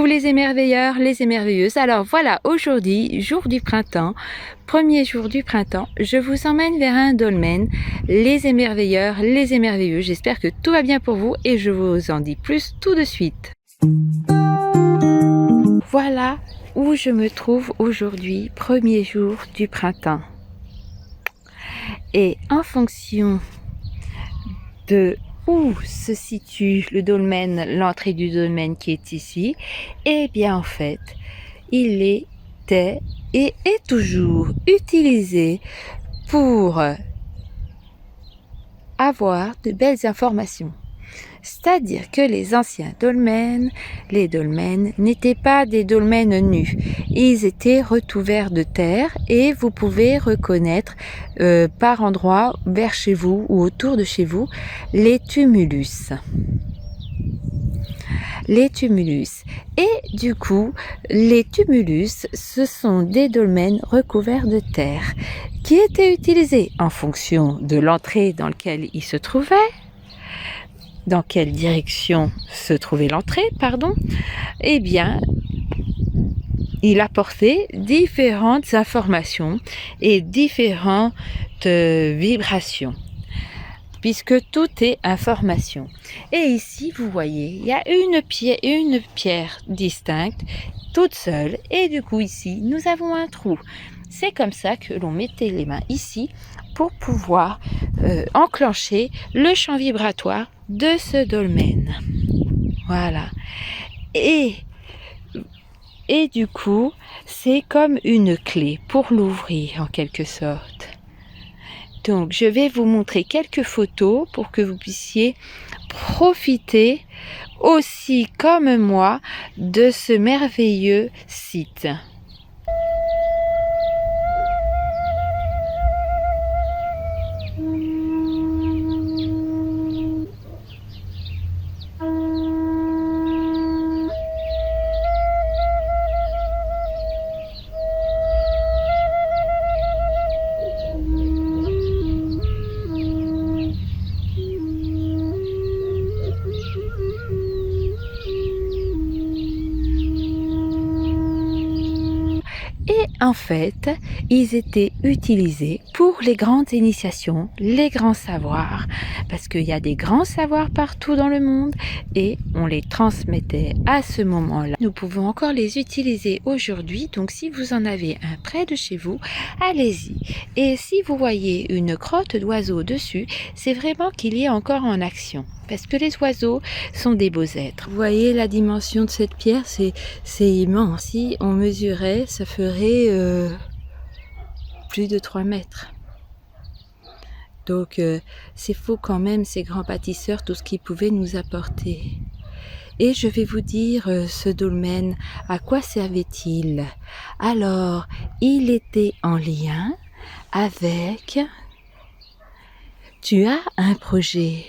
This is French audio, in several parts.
Coucou les émerveilleurs, les émerveilleuses. Alors voilà, aujourd'hui, jour du printemps, premier jour du printemps, je vous emmène vers un dolmen, les émerveilleurs, les émerveilleux. J'espère que tout va bien pour vous et je vous en dis plus tout de suite. Voilà où je me trouve aujourd'hui, premier jour du printemps. Et en fonction de où se situe le dolmen, l'entrée du dolmen qui est ici, et bien en fait, il était et est toujours utilisé pour avoir de belles informations. C'est-à-dire que les anciens dolmens, les dolmens n'étaient pas des dolmens nus. Ils étaient recouverts de terre et vous pouvez reconnaître par endroits vers chez vous ou autour de chez vous les tumulus. Les tumulus. Et du coup, les tumulus, ce sont des dolmens recouverts de terre qui étaient utilisés en fonction de l'entrée dans laquelle ils se trouvaient, dans quelle direction se trouvait l'entrée, eh bien, il apportait différentes informations et différentes vibrations, puisque tout est information. Et ici, vous voyez, il y a une pierre distincte, toute seule, et du coup ici, nous avons un trou. C'est comme ça que l'on mettait les mains ici pour pouvoir enclencher le champ vibratoire de ce dolmen. Voilà. Et du coup, c'est comme une clé pour l'ouvrir en quelque sorte. Donc, je vais vous montrer quelques photos pour que vous puissiez profiter aussi comme moi de ce merveilleux site. Et en fait, ils étaient utilisés pour les grandes initiations, les grands savoirs, parce qu'il y a des grands savoirs partout dans le monde et on les transmettait à ce moment-là. Nous pouvons encore les utiliser aujourd'hui, donc si vous en avez un près de chez vous, allez-y. Et si vous voyez une crotte d'oiseau dessus, c'est vraiment qu'il y est encore en action. Parce que les oiseaux sont des beaux êtres. Vous voyez la dimension de cette pierre, c'est immense. Si on mesurait, ça ferait plus de 3 mètres. Donc c'est faux quand même, ces grands bâtisseurs, tout ce qu'ils pouvaient nous apporter. Et je vais vous dire, ce dolmen, à quoi servait-il? Alors, il était en lien avec... Tu as un projet.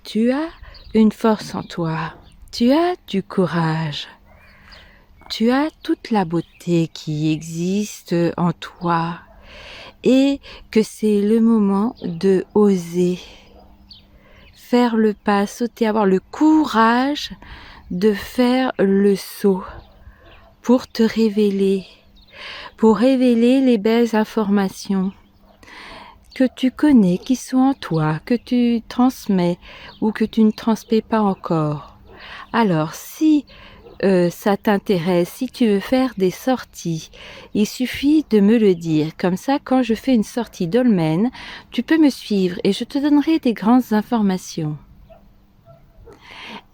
Tu as une force en toi, tu as du courage, tu as toute la beauté qui existe en toi et que c'est le moment de oser faire le pas, sauter, avoir le courage de faire le saut pour te révéler, pour révéler les belles informations que tu connais, qui sont en toi, que tu transmets ou que tu ne transmets pas encore. Alors, si ça t'intéresse, si tu veux faire des sorties, il suffit de me le dire. Comme ça, quand je fais une sortie dolmen, tu peux me suivre et je te donnerai des grandes informations.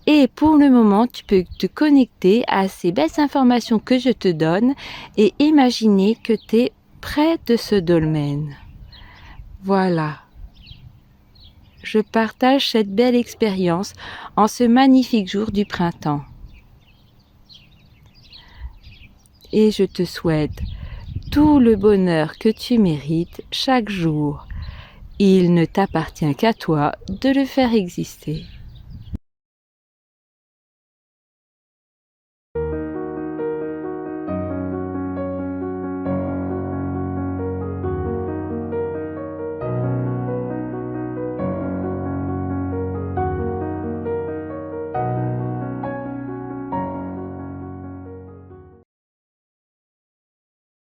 Et pour le moment, tu peux te connecter à ces belles informations que je te donne et imaginer que tu es près de ce dolmen. Voilà, je partage cette belle expérience en ce magnifique jour du printemps. Et je te souhaite tout le bonheur que tu mérites chaque jour. Il ne t'appartient qu'à toi de le faire exister.